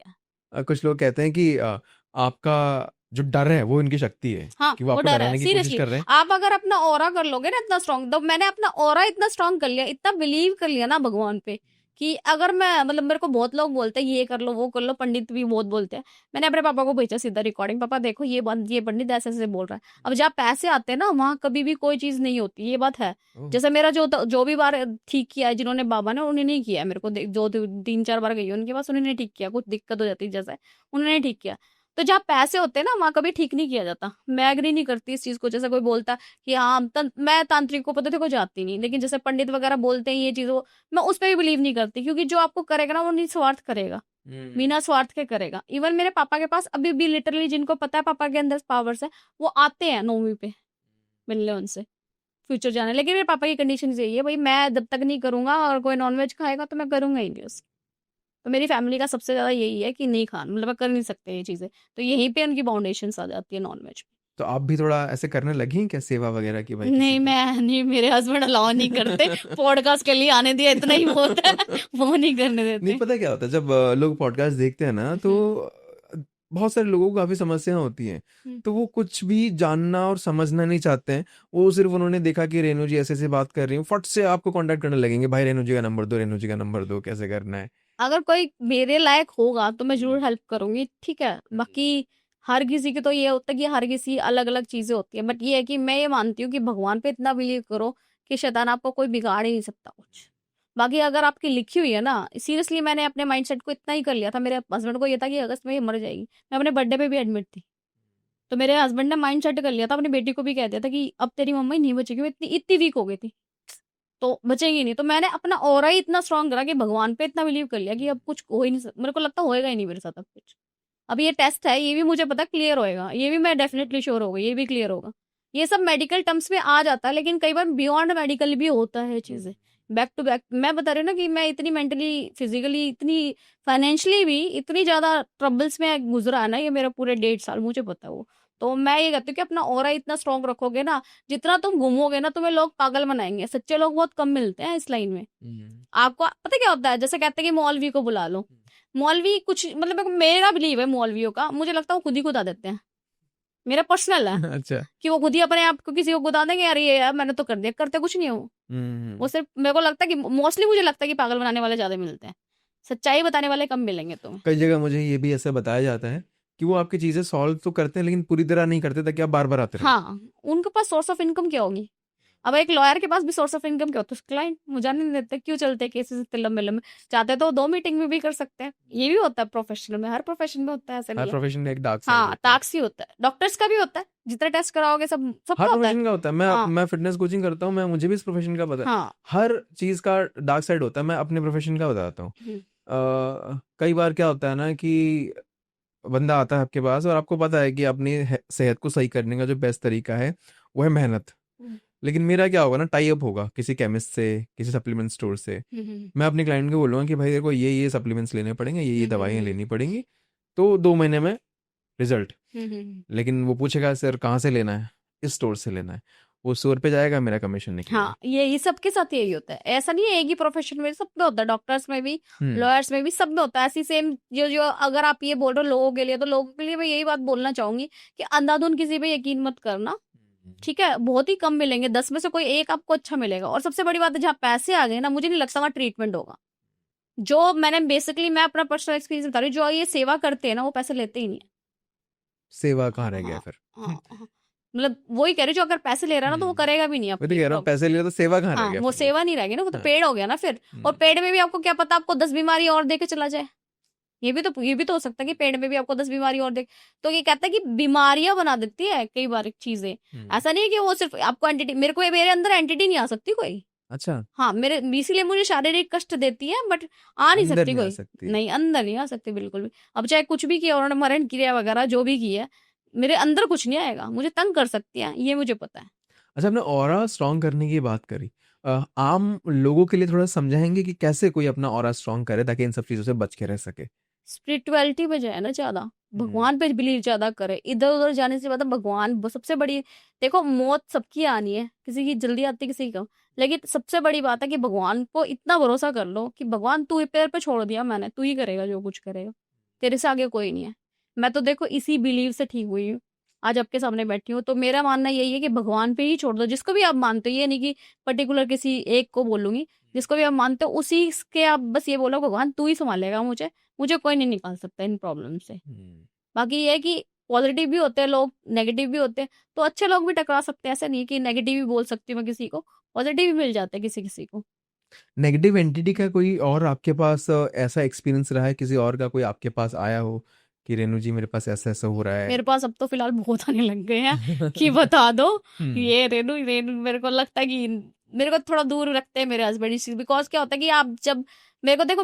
है। कुछ लोग कहते हैं कि आपका जो डर है वो इनकी शक्ति है, हाँ, कि वो वो आपको डर है, डराने की कोशिश सीरियसली। कर रहे हैं। आप अगर अपना ऑरा कर लोगे ना इतना स्ट्रांग, तो मैंने अपना ऑरा इतना स्ट्रांग कर लिया, इतना बिलीव कर लिया ना भगवान पे, कि अगर मैं, मतलब मेरे को बहुत लोग बोलते हैं ये कर लो वो कर लो, पंडित भी बहुत बोलते हैं। मैंने अपने पापा को भेजा सीधा रिकॉर्डिंग, पापा देखो ये पंडित ऐसे ऐसे बोल रहा है। अब जहाँ पैसे आते हैं ना, वहाँ कभी भी कोई चीज नहीं होती, ये बात है। जैसे मेरा जो भी बार ठीक किया है जिन्होंने, बाबा ने, उन्होंने नहीं किया मेरे को, जो 3-4 बार गई उनके पास, उन्होंने ठीक किया, कुछ दिक्कत हो जाती है जैसे, उन्होंने ठीक किया। तो जहाँ पैसे होते हैं ना, वहाँ कभी ठीक नहीं किया जाता। मैं एग्री नहीं करती इस चीज को। जैसे कोई बोलता कि हाँ मैं तांत्रिक को पता थे को जाती नहीं, लेकिन जैसे पंडित वगैरह बोलते हैं ये चीजों, मैं उस पर भी बिलीव नहीं करती, क्योंकि जो आपको करेगा ना वो निस्वार्थ करेगा, बिना स्वार्थ के करेगा। इवन मेरे पापा के पास अभी भी लिटरली, जिनको पता है पापा के अंदर पावर्स है, वो आते हैं 9वीं पे मिलने उनसे, फ्यूचर जाने। लेकिन मेरे पापा की कंडीशन यही है, भाई मैं जब तक नहीं करूंगा, और कोई नॉनवेज खाएगा तो मैं करूंगा ही नहीं उसको। तो मेरी फैमिली का सबसे ज्यादा यही है कि नहीं खाना, मतलब कर नहीं सकते ये चीजें, तो यहीं पे उनकी बाउंडेशन आ जाती है नॉनवेज। तो आप भी थोड़ा ऐसे करने लगी हैं क्या, सेवा वगैरह की? भाई नहीं, मैं नहीं, मेरे हस्बैंड अलाउ नहीं करते। पॉडकास्ट के लिए आने दिया, इतना ही बहुत है, वो नहीं करने देते। नहीं, पता क्या होता है, जब लोग पॉडकास्ट देखते हैं ना, तो बहुत सारे लोगों को काफी समस्याएं होती हैं, तो वो कुछ भी जानना और समझना नहीं चाहते हैं। वो सिर्फ उन्होंने देखा कि रेणु जी ऐसे ऐसे बात कर रही हूँ, फट से आपको कांटेक्ट करने लगेंगे, भाई रेणु जी का नंबर दो, रेणु जी का नंबर दो, कैसे करना है। अगर कोई मेरे लायक होगा तो मैं जरूर हेल्प करूंगी, ठीक है। बाकी हर किसी की तो ये होता है कि हर किसी अलग अलग चीजें होती है, बट ये है कि मैं ये मानती हूँ कि भगवान पे इतना बिलीव करो कि शैतान आपको कोई बिगाड़ ही नहीं सकता कुछ। बाकी अगर आपकी लिखी हुई है ना, सीरियसली मैंने अपने माइंडसेट को इतना ही कर लिया था। मेरे हस्बैंड को ये था कि अगस्त में ये मर जाएगी, मैं अपने बर्थडे पे भी एडमिट थी, तो मेरे हस्बैंड ने माइंड सेट कर लिया था, अपनी बेटी को भी कह दिया था कि अब तेरी मम्मा ही नहीं बचेगी। मैं इतनी इतनी वीक हो गई थी, तो बचेंगी नहीं। तो मैंने अपना ऑरा ही इतना स्ट्रांग करा कि भगवान पे इतना बिलीव कर लिया कि अब कुछ हो ही नहीं सकता, मेरे को लगता होएगा ही नहीं मेरे साथ अब कुछ। अब ये टेस्ट है, ये भी मुझे पता क्लियर होएगा, ये भी मैं डेफिनेटली श्योर हो गई, ये भी क्लियर होगा। ये सब मेडिकल टर्म्स में आ जाता है, लेकिन कई बार बियॉन्ड मेडिकल भी होता है चीजें, बैक टू बैक। मैं बता रही हूँ ना कि मैं इतनी मेंटली, फिजिकली, इतनी फाइनेंशियली भी इतनी ज्यादा ट्रबल्स में गुजरा है ना ये मेरा पूरे 1.5 साल, मुझे पता है वो। तो मैं ये कहती हूँ कि अपना ऑरा इतना स्ट्रांग रखोगे ना, जितना तुम घूमोगे ना तुम्हें लोग पागल बनाएंगे। सच्चे लोग बहुत कम मिलते हैं इस लाइन में। आपको पता क्या होता है, जैसे कहते हैं कि मौलवी को बुला लो, मौलवी कुछ मतलब मेरा बिलीव है मौलवियों का, मुझे लगता है वो खुद ही गुदा देते हैं, मेरा पर्सनल है अच्छा। कि वो खुद ही अपने आप को किसी को गुदा देंगे, यार ये यार मैंने तो कर दिया, करते कुछ नहीं है वो सिर्फ मेरे को लगता है कि मोस्टली मुझे लगता है कि पागल बनाने वाले ज्यादा मिलते हैं, सच्चाई बताने वाले कम मिलेंगे तुम्हें। कई जगह मुझे ये भी ऐसा बताया जाता है कि वो आपकी चीजें सॉल्व तो करते हैं लेकिन पूरी तरह नहीं करते, ताकि आप बार बार आते रहो। हाँ, उनके पास सोर्स ऑफ इनकम क्या होगी? अब एक लॉयर के पास भी सोर्स ऑफ इनकम क्या होता है? क्लाइंट मुझे नहीं देते, क्यों चलते केसेस इतने लंबे लंबे? चाहते तो 2 मीटिंग में भी कर सकते हैं, ये भी होता है प्रोफेशनल में, हर प्रोफेशन में होता है, ऐसा हर नहीं है। प्रोफेशन में एक डार्क साइड हाँ, होता है। टैक्स ही होता है, डॉक्टर्स का भी होता है, जितने टेस्ट कराओगे सब हर सबका होता है। प्रोफेशन का होता है। हाँ मैं फिटनेस कोचिंग करता हूँ, मैं मुझे भी इस प्रोफेशन का पता है। हाँ। हर चीज का डार्क साइड होता है। मैं अपने प्रोफेशन का बताता हूँ। कई बार क्या होता है ना कि बंदा आता है आपके पास और आपको पता है कि अपनी सेहत को सही करने का जो बेस्ट तरीका है वो है मेहनत। लेकिन मेरा क्या होगा ना, टाई अप होगा किसी केमिस्ट से, किसी सप्लीमेंट स्टोर से। मैं अपने क्लाइंट को बोलूँगा कि भाई तेरे को ये सप्लीमेंट्स लेने पड़ेंगे, ये दवाइयाँ लेनी पड़ेंगी, तो 2 महीने में रिजल्ट। लेकिन वो पूछेगा सर कहाँ से लेना है, इस स्टोर से लेना है, वो स्टोर पे जाएगा, मेरा कमीशन निकलेगा। हाँ, ये सबके साथ यही होता है, ऐसा नहीं है एक ही प्रोफेशन में, सब में होता है, डॉक्टर्स में भी, लॉयर्स में भी, सब में होता है ऐसी सेम। जो जो अगर आप ये बोल रहे हो लोगों के लिए, तो लोगों के लिए मैं यही बात बोलना चाहूंगी कि अंधाधुंध किसी पे यकीन मत करना, ठीक है। बहुत ही कम मिलेंगे, 10 में से कोई एक आपको अच्छा मिलेगा। और सबसे बड़ी बात है, जहाँ पैसे आ गए ना, मुझे नहीं लगता वहाँ ट्रीटमेंट होगा। जो मैंने बेसिकली, मैं अपना पर्सनल एक्सपीरियंस बता रही हूँ, जो ये सेवा करते हैं ना वो पैसे लेते ही नहीं है। सेवा कहाँ रह गया हाँ फिर? हाँ हाँ। मतलब वही कह रही हूँ, जो अगर पैसे ले रहा है ना तो वो करेगा भी नहीं मैं तो आपकी कह रहा हूँ पैसे लिया तो सेवा कहाँ रह हाँ, गया वो फिर? सेवा नहीं रहेगी ना, वो तो हाँ। पेड़ हो गया ना फिर। और पेड़ में भी आपको क्या पता, आपको 10 बीमारी और दे के चला जाए। ये भी तो हो सकता है कि पेड़ में भी आपको 10 बीमारी और दे। तो ये कहता है कि बीमारियां बना देती है कई बार चीजें। ऐसा नहीं है कि वो सिर्फ आपको एंटिटी, मेरे अंदर एंटिटी नहीं आ सकती कोई। अच्छा। हाँ, मेरे इसीलिए मुझे शारीरिक कष्ट देती है, बट आ नहीं अंदर सकती नहीं आ कोई। सकती। नहीं, अंदर नहीं आ सकती बिल्कुल भी। अब चाहे कुछ भी किया उन्होंने, मरण क्रिया वगैरह जो भी की है, मेरे अंदर कुछ नहीं आएगा, मुझे तंग कर सकती है, ये मुझे पता है। अच्छा, आपने ऑरा स्ट्रॉन्ग करने की बात करी। आम लोगों के लिए थोड़ा समझाएंगे कि कैसे कोई अपना ऑरा स्ट्रॉन्ग करे ताकि इन सब चीजों से बच के रह सके? स्पिरिचुअलिटी पे जाए ना ज्यादा, भगवान पे बिलीव ज्यादा करे। इधर उधर जाने से ज्यादा भगवान सबसे बड़ी। देखो, मौत सबकी आनी है, किसी की जल्दी आती है, किसी की कम। लेकिन सबसे बड़ी बात है कि भगवान को इतना भरोसा कर लो कि भगवान तू ही पैर पे छोड़ दिया मैंने, तू ही करेगा जो कुछ करेगा, तेरे से आगे कोई नहीं है। मैं तो देखो इसी बिलीव से ठीक हुई हूँ, आज आपके सामने बैठी हूँ। तो मेरा मानना यही है कि भगवान पे ही छोड़ दो, जिसको भी आप मानते हो। ये नहीं कि पर्टिकुलर किसी एक को बोलूंगी, जिसको भी आप मानते हो उसी के आप बस ये बोलो, भगवान तू ही संभालेगा मुझे कोई नहीं निकाल सकता इन प्रॉब्लम से। बाकी ये है कि पॉजिटिव भी होते हैं लोग, नेगेटिव भी होते हैं, तो अच्छे लोग भी टकरा सकते हैं। ऐसा नहीं कि नेगेटिव भी बोल सकती हूँ मैं किसी को, पॉजिटिव भी मिल जाते हैं किसी किसी को। नेगेटिव एंटिटी का कोई और आपके पास ऐसा एक्सपीरियंस रहा है, किसी और का कोई आपके पास आया हो कि रेनू जी मेरे पास ऐसा ऐसा हो रहा है? मेरे पास अब तो फिलहाल बहुत आने लग गए हैं कि बता दो। ये रेनू रेनू मेरे को लगता है कि मेरे को थोड़ा दूर रखते हैं मेरे हस्बैंड इस चीज, बिकॉज क्या होता है कि आप जब मेरे को देखो,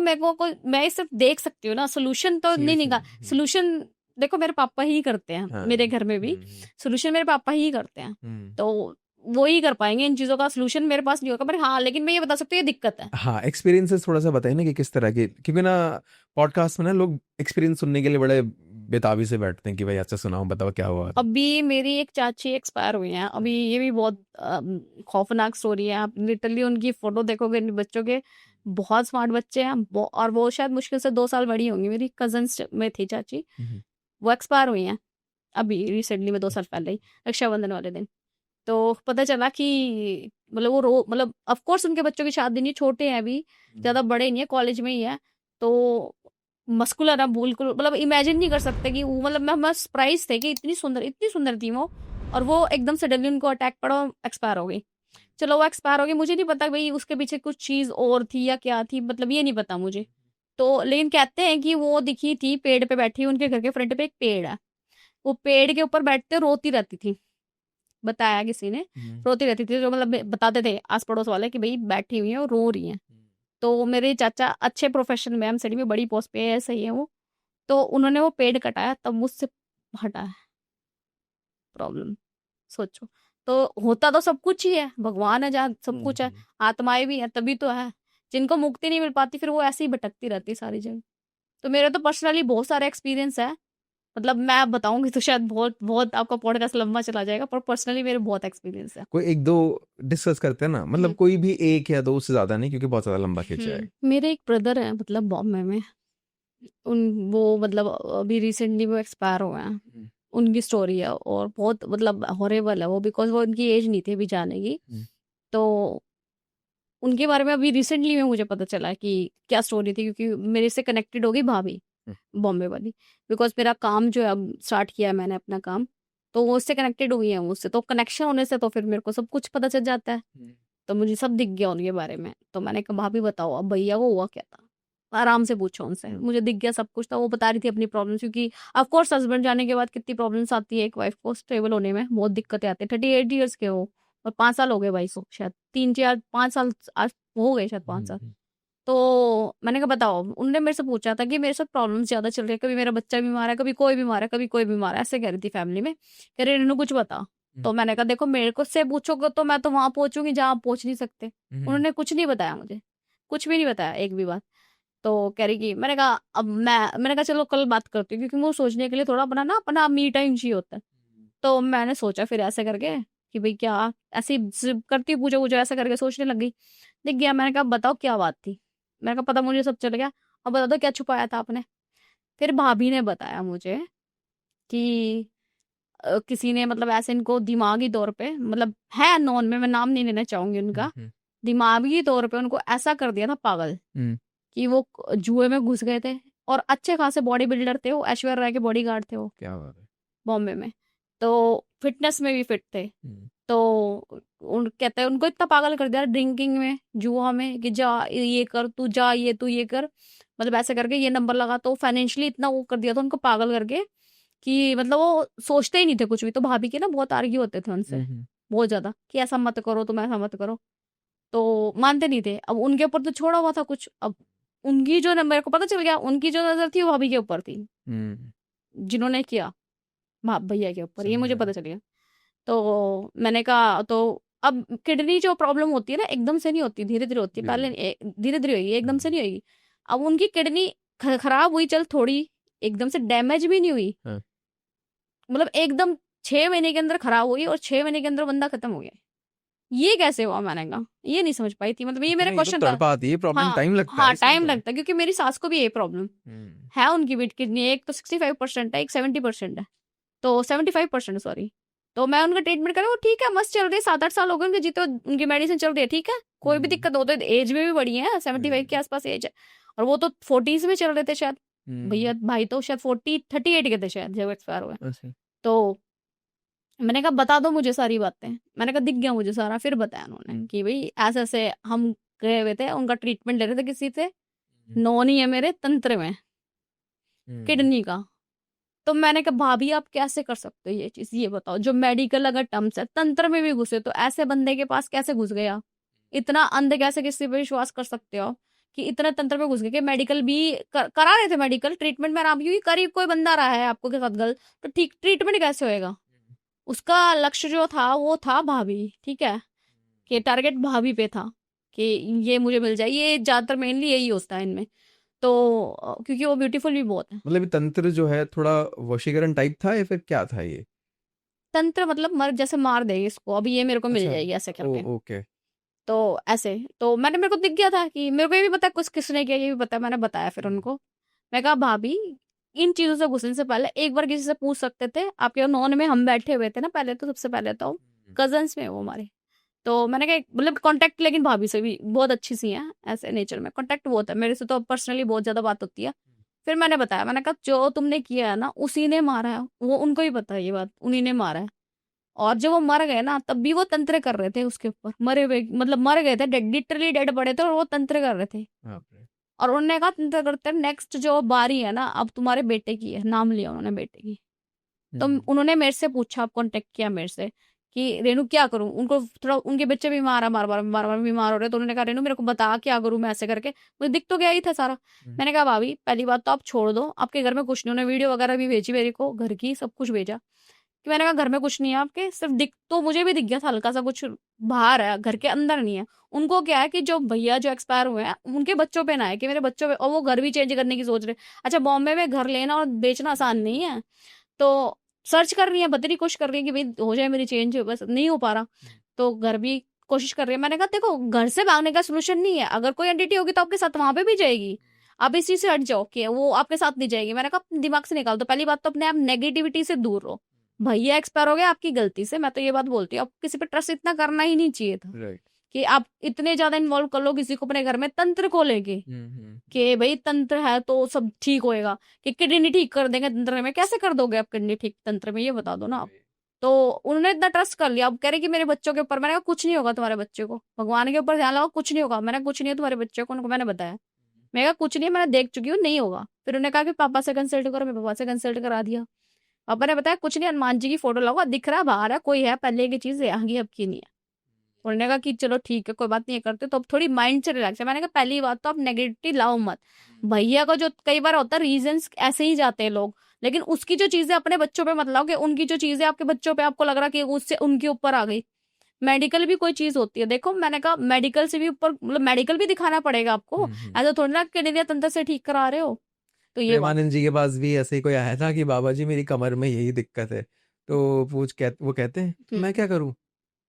मैं सिर्फ देख सकती हूँ ना, सोल्यूशन तो नहीं निकाल। सोल्यूशन देखो मेरे पापा ही करते हैं, मेरे घर में भी सोल्यूशन मेरे पापा ही करते हैं, तो वो ही कर पाएंगे इन चीजों का सोल्यूशन, मेरे पास नहीं होगा। पर हाँ, लेकिन मैं ये बता सकती हूँ ये दिक्कत है। हाँ, एक्सपीरियंसेस थोड़ा सा बताइए ना कि किस तरह के, क्योंकि ना पॉडकास्ट में ना लोग एक्सपीरियंस सुनने के लिए बड़े बेताबी से बैठते हैं कि भाई अच्छा सुनाओ, बताओ क्या हुआ। अभी मेरी एक चाची एक्सपायर हुई हैं अभी, ये भी बहुत खौफनाक स्टोरी है। आप लिटरली उनकी फोटो देखोगे इन बच्चों के, बहुत स्मार्ट बच्चे हैं और वो शायद मुश्किल से 2 साल बड़ी होंगी, मेरी कजन्स में थी चाची। वो एक्सपायर हुई हैं अभी रिसेंटली में 2 साल पहले ही, रक्षाबंधन वाले दिन। तो पता चला कि मतलब वो मतलब ऑफ कोर्स उनके बच्चों की शादी नहीं, छोटे हैं अभी, ज़्यादा बड़े नहीं है, कॉलेज में ही है। तो मस्कुलर है बिल्कुल, मतलब इमेजिन नहीं कर सकते कि वो, मतलब मैं सरप्राइज थे कि इतनी सुंदर थी वो, और वो एकदम सडनली उनको अटैक पड़ा और एक्सपायर हो गई। चलो वो एक्सपायर हो गई, मुझे नहीं पता भाई उसके पीछे कुछ चीज़ और थी या क्या थी, मतलब ये नहीं पता मुझे। तो लेकिन कहते हैं कि वो दिखी थी पेड़ पे बैठी, उनके घर के फ्रंट पे एक पेड़ है, वो पेड़ के ऊपर बैठते रोती रहती थी, बताया किसी ने, रोती रहती थी, जो मतलब बताते थे आस पड़ोस वाले कि भाई बैठी हुई है और रो रही है। तो मेरे चाचा अच्छे प्रोफेशन में, एमसीडी में बड़ी पोस्ट पे है, सही है वो, तो उन्होंने वो पेड़ कटाया तब मुझसे हटा है प्रॉब्लम, सोचो। तो होता तो सब कुछ ही है, भगवान है जहाँ सब कुछ है, आत्माएं भी है तभी तो है, जिनको मुक्ति नहीं मिल पाती फिर वो ऐसे ही भटकती रहती है सारी जगह। तो मेरे तो पर्सनली बहुत सारे एक्सपीरियंस है, मतलब मैं बताऊंगी तो शायद बहुत बहुत आपका पॉडकास्ट लंबा चला जाएगा, पर पर्सनली मेरे बहुत एक्सपीरियंस है। कोई एक दो डिस्कस करते हैं ना, मतलब कोई भी एक या दो, उससे ज्यादा नहीं, क्योंकि बहुत ज्यादा लंबा खिंच जाएगा। मेरे एक ब्रदर है, मतलब बॉम्बे में, उन वो मतलब अभी रिसेंटली वो एक्सपायर हुए हैं, उनकी स्टोरी है और बहुत मतलब हॉरेबल है वो, बिकॉज वो उनकी एज नहीं थी अभी जाने की। तो उनके बारे में अभी रिसेंटली में मुझे पता चला कि क्या स्टोरी थी, क्योंकि मेरे से कनेक्टेड हो गई भाभी बॉम्बे वाली, बिकॉज मेरा काम जो है अब स्टार्ट किया है मैंने अपना काम, तो वो उससे कनेक्टेड हुई है मुझसे, तो कनेक्शन होने से तो फिर मेरे को सब कुछ पता चल जाता है। तो मुझे सब दिख गया उनके बारे में, तो मैंने कहा भाभी बताओ अब भैया को हुआ क्या था, आराम से पूछो उनसे, मुझे दिख गया सब कुछ था। वो बता रही थी अपनी प्रॉब्लम्स, क्योंकि ऑफ कोर्स हस्बैंड जाने के बाद कितनी प्रॉब्लम्स आती है एक वाइफ को स्टेबल होने में, बहुत दिक्कतें आती है। 38 ईयर्स के हो और 5 साल हो गए भाई को, शायद 3 4 5 साल आज हो गए, शायद 5 साल। तो मैंने कहा बताओ, उनने मेरे से पूछा था कि मेरे साथ प्रॉब्लम्स ज्यादा चल रही है, कभी मेरा बच्चा बीमार है, कभी कोई बीमार है, कभी कोई बीमार है, ऐसे कह रही थी फैमिली में, कह रही रेनू कुछ बता। तो मैंने कहा देखो मेरे को से पूछोगे तो मैं तो वहां पहुंचूंगी जहां आप पहुंच नहीं सकते। उन्होंने कुछ नहीं बताया मुझे, कुछ भी नहीं बताया एक भी बात। तो कह रही कि मैंने कहा अब मैंने कहा चलो कल बात करती हूँ, क्योंकि मुझे सोचने के लिए थोड़ा अपना ना अपना मी टाइम चाहिए होता है। तो मैंने सोचा फिर ऐसे करके कि भाई क्या, ऐसे ही करती पूछो पूछो ऐसा करके सोचने लग गई, दिख गया। मैंने कहा बताओ क्या बात थी, मैंने कहा पता मुझे सब चल गया, अब बता दो क्या छुपाया था आपने। फिर भाभी ने बताया मुझे कि किसी ने मतलब ऐसे इनको दिमागी तौर पे, मतलब है नॉन में, मैं नाम नहीं लेना चाहूंगी उनका, दिमागी तौर पे उनको ऐसा कर दिया था पागल कि वो जुए में घुस गए थे, और अच्छे खासे बॉडी बिल्डर थे वो, ऐश्वर्या राय के बॉडी गार्ड थे वो, क्या बात है। बॉम्बे में, तो फिटनेस में भी फिट थे। तो कहते हैं उनको इतना पागल कर दिया ड्रिंकिंग में, जुआ में, कि जा ये कर, तू जा, ये तू ये कर, मतलब ऐसे करके ये नंबर लगा, तो फाइनेंशियली इतना वो कर दिया था उनको पागल करके कि मतलब वो सोचते ही नहीं थे कुछ भी। तो भाभी के ना बहुत आर्ग्यू होते थे उनसे, बहुत ज्यादा, कि ऐसा मत करो, तुम ऐसा मत करो, तो मानते नहीं थे। अब उनके ऊपर तो छोड़ा हुआ था कुछ, अब उनकी जो मेरे को पता चल गया, उनकी जो नजर थी वो भाभी के ऊपर थी, जिन्होंने किया भैया के ऊपर, ये मुझे पता चल गया। तो मैंने कहा तो अब किडनी जो प्रॉब्लम होती है ना, एकदम से नहीं होती, धीरे धीरे होती है, पहले धीरे धीरे होगी, एकदम से नहीं होगी। अब उनकी किडनी खराब हुई, चल थोड़ी, एकदम से डैमेज भी नहीं हुई, मतलब एकदम 6 महीने के अंदर खराब हुई और 6 महीने के अंदर बंदा खत्म हो गया। ये कैसे हुआ, मैंने कहा ये नहीं समझ पाई थी, मतलब ये मेरा क्वेश्चन था। पाती है प्रॉब्लम, हाँ टाइम लगता है हाँ इसमें टाइम तो। लगता है, क्योंकि मेरी सास को भी यही प्रॉब्लम है, उनकी भी किडनी एक तो 65% है, एक 70% है, तो 75% सॉरी। तो मैं उनका ट्रीटमेंट कर रही हूँ, ठीक है मस्त चल रही है, 7 8 साल हो गए उनके जीते, उनकी मेडिसिन चल रही है, ठीक है, कोई भी दिक्कत हो तो, एज में भी बढ़ी है, 75 के आसपास एज है, और वो तो 40s में चल रहे थे शायद, भैया भाई तो शायद 38 के थे शायद जब एक्सपायर हुए। तो मैंने कहा बता दो मुझे सारी बातें, मैंने कहा दिख गया मुझे सारा। फिर बताया उन्होंने कि भाई ऐसे ऐसे हम गए हुए थे, उनका ट्रीटमेंट ले रहे थे किसी से, नॉन ही है मेरे तंत्र में, किडनी का। तो मैंने कहा भाभी आप कैसे कर सकते हो ये चीज, ये बताओ, जो मेडिकल अगर टर्म्स है, तंत्र में भी घुसे, तो ऐसे बंदे के पास कैसे घुस गया, इतना अंधे कैसे किसी पे विश्वास कर सकते हो कि इतना तंत्र में घुस गए, कि मेडिकल भी करा रहे थे, मेडिकल ट्रीटमेंट में आराम, क्योंकि करीब कोई बंदा रहा है आपको के साथ गलत, तो ठीक ट्रीटमेंट कैसे होएगा। उसका लक्ष्य जो था वो था भाभी, ठीक है, कि टारगेट भाभी पे था कि ये मुझे मिल जाए, ये ज्यादातर मेनली यही होता है इनमें। तो क्योंकि वो ब्यूटीफुल भी बहुत है। मतलब ये तंत्र जो है थोड़ा वशीकरण टाइप था या फिर क्या था ये? तंत्र मतलब मर जैसे मार देगी इसको, अभी ये मेरे को मिल अच्छा। जाएगी ऐसे करके। ओके। तो ऐसे तो मेरे को दिख गया था कि मेरे को ये भी पता कुछ किसने किया, ये भी पता, मैंने बताया फिर उनको। मैं कहा भाभी इन चीजों से घुसने से पहले एक बार किसी से पूछ सकते थे। आपके नॉन में हम बैठे हुए थे ना पहले, तो सबसे पहले तो कजन्स में वो हमारे, तो मैंने कहा मतलब कांटेक्ट, लेकिन भाभी से भी बहुत अच्छी सी हैं ऐसे नेचर में, कांटेक्ट बहुत है मेरे से, तो पर्सनली बहुत ज्यादा बात होती है। फिर मैंने बताया, मैंने कहा जो तुमने किया है ना उसी ने मारा है, वो उनको ही पता है ये बात, उन्हीं ने मारा है। और जब वो मर गए ना तब भी वो तंत्र कर रहे थे उसके ऊपर, मरे हुए मतलब मर गए थे, लिटरली डेड पड़े थे और वो तंत्र कर रहे थे। बाप रे। और उन्होंने कहा तंत्र करते नेक्स्ट जो बारी है ना अब तुम्हारे बेटे की है, नाम लिया उन्होंने बेटे की। तो उन्होंने मेरे से पूछा, कांटेक्ट किया मेरे से कि रेनू क्या करूं, उनको थोड़ा उनके बच्चे बीमार बार बीमार हो रहे, तो उन्होंने कहा रेनू मेरे को बता क्या करूं मैं, ऐसे करके मुझे दिख तो गया ही था सारा। मैंने कहा भाभी पहली बात तो आप छोड़ दो, आपके घर में कुछ नहीं, उन्होंने वीडियो वगैरह भी भेजी मेरे को घर की, सब कुछ भेजा कि मैंने कहा घर में कुछ नहीं है आपके, सिर्फ दिख तो मुझे भी दिख गया था हल्का सा कुछ बाहर है, घर के अंदर नहीं है। उनको क्या है कि जो भैया जो एक्सपायर हुए हैं उनके बच्चों पे ना है कि मेरे बच्चों पे, और वो घर भी चेंज करने की सोच रहे। अच्छा बॉम्बे में घर लेना और बेचना आसान नहीं है, तो सर्च कर रही है, बतेरी कोशिश कर रही है कि भाई हो जाए मेरी चेंज, बस नहीं हो पा रहा, तो घर भी कोशिश कर रही है। मैंने कहा देखो घर से भागने का सोल्यूशन नहीं है, अगर कोई एंटिटी होगी तो आपके साथ वहां पे भी जाएगी, आप इस चीज से हट जाओ कि वो आपके साथ नहीं जाएगी। मैंने कहा अपने दिमाग से निकाल दो, पहली बात तो अपने आप नेगेटिविटी से दूर रहो। भैया एक्सपायर हो गया आपकी गलती से, मैं तो ये बात बोलती हूँ, आपको किसी पे ट्रस्ट इतना करना ही नहीं चाहिए था राइट। कि आप इतने ज्यादा इन्वॉल्व कर लो किसी को अपने घर में तंत्र को लेके कि भाई तंत्र है तो सब ठीक होएगा, कि किडनी ठीक कर देंगे तंत्र में। कैसे कर दोगे आप किडनी ठीक तंत्र में, ये बता दो ना आप। तो उन्होंने इतना ट्रस्ट कर लिया, अब कह रहे कि मेरे बच्चों के ऊपर। मैंने कहा कुछ नहीं होगा तुम्हारे बच्चे को, भगवान के ऊपर ध्यान लगाओ, कुछ नहीं होगा। मैंने कुछ नहीं है तुम्हारे बच्चे को, उनको मैंने बताया, मैं कहा कुछ नहीं, मैंने देख चुकी हूँ नहीं होगा। फिर उन्होंने कहा कि पापा से कंसल्ट करो, मैं पापा से कंसल्ट करा दिया। पापा ने बताया कुछ नहीं, हनुमान जी की फोटो लगाओ, दिख रहा बाहर है कोई है, पहले की चीज है आगे अब की नहीं है। उन्होंने कहा कि चलो ठीक है कोई बात नहीं है करते, तो अब थोड़ी माइंड से रिलैक्स है। मैंने कहा पहली बात तो आप नेगेटिविटी लाओ मत। भैया का जो कई बार होता है रीजंस ऐसे ही जाते हैं लोग, लेकिन उसकी जो चीजें अपने बच्चों पे मत लाओ कि उनकी जो चीजें आपके बच्चों पे आपको लग रहा कि उससे उनके ऊपर आ गई। मेडिकल भी कोई चीज होती है, देखो मैंने कहा मेडिकल से भी ऊपर, मतलब मेडिकल भी दिखाना पड़ेगा आपको, ऐसा थोड़ी ना किडनी तंत्र से ठीक करा रहे हो। तो ये बात प्रेमानंद जी के पास भी ऐसे ही कोई आया था कि बाबा जी मेरी कमर में यही दिक्कत है, तो वो कहते हैं मैं क्या करूं,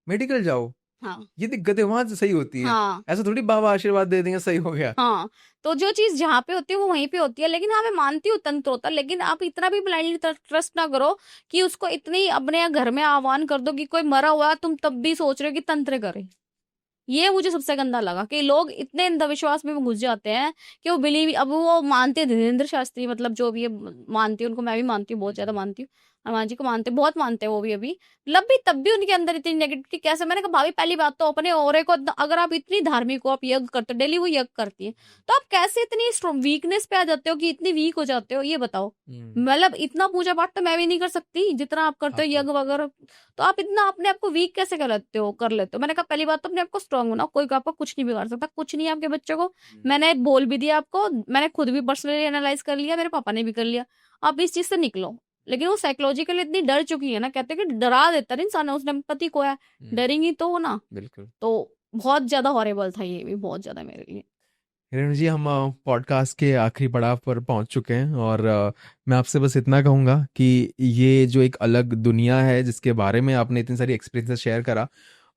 मेडिकल जाओ, हाँ ये दिक्कतें वहां से सही होती हैं। हाँ ऐसा थोड़ी बाबा आशीर्वाद दे देंगे सही हो गया। हाँ। तो जो चीज जहाँ पे होती है वो वहीं पे होती है, लेकिन हाँ मैं मानती हूँ तंत्र होता है, लेकिन आप इतना भी ब्लाइंडली ट्रस्ट ना करो कि उसको इतनी अपने घर में आह्वान कर दो कि कोई मरा हुआ है तुम तब भी सोच रहे हो कि तंत्र करे। ये मुझे सबसे गंदा लगा कि लोग इतने अंधविश्वास में घुस जाते हैं कि वो बिलीव, अब वो मानते हैं धीरेन्द्र शास्त्री, मतलब जो भी है मानती हूँ उनको, मैं भी मानती हूँ, बहुत ज्यादा मानती हूँ, हनुमान जी को मानते हैं, बहुत मानते हैं वो भी अभी, मतलब भी तब भी उनके अंदर इतनी नेगेटिविटी कैसे। मैंने कहा भाभी पहली बात तो अपने औरे को, अगर आप इतनी धार्मिक हो, आप यज्ञ करते हो डेली, वो यज्ञ करती है, तो आप कैसे इतनी वीकनेस पे आ जाते हो कि इतनी वीक हो जाते हो, ये बताओ। मतलब इतना पूजा पाठ तो मैं भी नहीं कर सकती जितना आप करते हो यज्ञ वगैरह, तो आप इतना अपने आप को वीक कैसे कर लेते हो। मैंने कहा पहली बात तो अपने आप को स्ट्रांग बनाओ, कोई आपको कुछ नहीं बिगाड़ सकता, कुछ नहीं है आपके बच्चों को। मैंने बोल भी दिया आपको, मैंने खुद भी पर्सनली एनालाइज कर लिया, मेरे पापा ने भी कर लिया, आप इस चीज से निकलो। लेकिन वो साइकोलॉजिकली इतनी डर चुकी है ना, कहते हैं कि डरा देता है इंसान, उसने पति को है, डरेंगी तो ना। बिल्कुल। तो बहुत ज्यादा हॉरेबल था ये भी, बहुत ज्यादा मेरे लिए। हिरण जी हम पॉडकास्ट के आखिरी पड़ाव पर पहुंच चुके हैं, और मैं आपसे बस इतना कहूंगा कि ये जो एक अलग दुनिया है जिसके बारे में आपने इतनी सारी एक्सपीरियंसेस शेयर करा,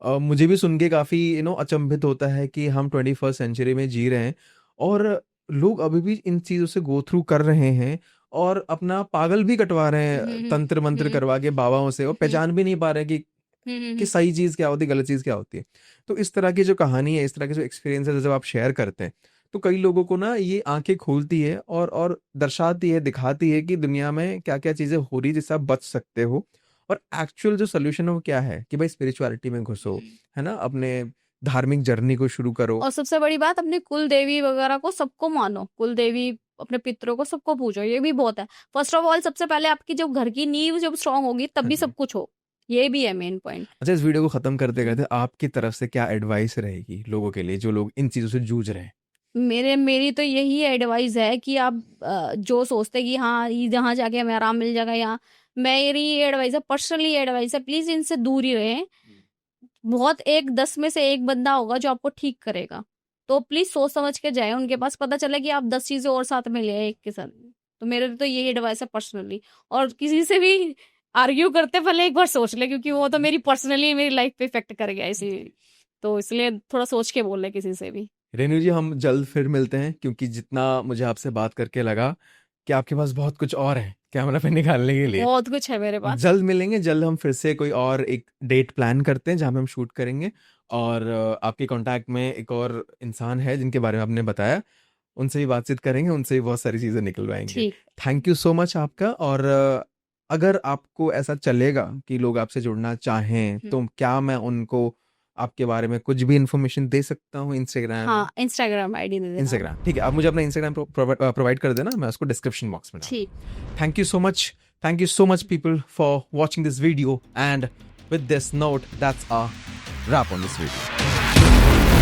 मुझे भी सुन के काफ़ी अचंभित होता है कि हम 21st सेंचुरी में जी रहे हैं और लोग अभी भी इन चीज़ों से गो थ्रू कर रहे हैं और अपना पागल भी कटवा रहे हैं तंत्र मंत्र करवा के बाबाओं से, और पहचान भी नहीं पा रहे कि सही चीज़ क्या होती है, गलत चीज़ क्या होती है। तो इस तरह की जो कहानी है, इस तरह के जो एक्सपीरियंसेस जब आप शेयर करते हैं, तो कई लोगों को ना ये आंखें खोलती है और दर्शाती है, दिखाती है कि दुनिया में क्या क्या चीजें हो रही जिससे आप बच सकते हो, और एक्चुअल जो सोल्यूशन है वो क्या है कि भाई स्पिरिचुअलिटी में घुसो, है ना, अपने धार्मिक जर्नी को शुरू करो। और सबसे बड़ी बात अपनी कुल देवी वगैरह को सबको मानो, कुल देवी अपने पितरों को सबको पूजो, ये भी बहुत है। फर्स्ट ऑफ ऑल सबसे पहले आपकी जब घर की नींव जब स्ट्रांग होगी हाँ तभी जी। सब कुछ हो, ये भी है मेन पॉइंट। अच्छा, इस वीडियो को खत्म करते करते आपकी तरफ से क्या एडवाइस रहेगी लोगों के लिए जो लोग इन चीजों से जूझ रहे हैं? मेरी तो यही एडवाइस है कि आप जो सोचते हैं कि हाँ यहाँ जाके हमें आराम मिल जाएगा, यहाँ मेरी एडवाइस है, पर्सनली एडवाइस है, प्लीज इनसे दूर ही रहें। बहुत एक 10 में से एक बंदा होगा जो आपको ठीक करेगा, तो प्लीज सोच समझ के जाए उनके पास, पता चले कि आप 10 चीजें और साथ में ले आए एक के साथ। तो मेरे तो यही एडवाइस है पर्सनली, और किसी से भी आर्ग्यू करते पहले एक बार सोच ले, क्योंकि वो तो मेरी पर्सनली मेरी लाइफ पे इफेक्ट कर गया इसी, तो इसलिए थोड़ा सोच के बोल ले किसी से भी। रेनू जी हम जल्द फिर मिलते हैं, क्योंकि जितना मुझे आपसे बात करके लगा कि आपके पास बहुत कुछ और है कैमरा पे निकालने के लिए। बहुत कुछ है मेरे पास। जल्द मिलेंगे, जल्द हम फिर से कोई और एक डेट प्लान करते हैं जहाँ पे हम शूट करेंगे। और आपके कांटेक्ट में एक और इंसान है जिनके बारे में आपने बताया, उनसे भी बातचीत करेंगे, उनसे भी बहुत सारी चीजें निकलवाएंगे। ठीक। थैंक यू सो मच आपका। और अगर आपको ऐसा चलेगा कि लोग आपसे जुड़ना चाहें तो क्या मैं उनको आपके बारे में कुछ भी इंफॉर्मेशन दे सकता हूँ? इंस्टाग्राम? हाँ, इंस्टाग्राम आईडी दे देना। इंस्टाग्राम, ठीक है, आप मुझे अपना इंस्टाग्राम प्रोवाइड कर देना, मैं उसको डिस्क्रिप्शन बॉक्स में डाल। ठीक। Thank you so much. Thank you so much, people, for watching this video. And with this note, that's a wrap on this video.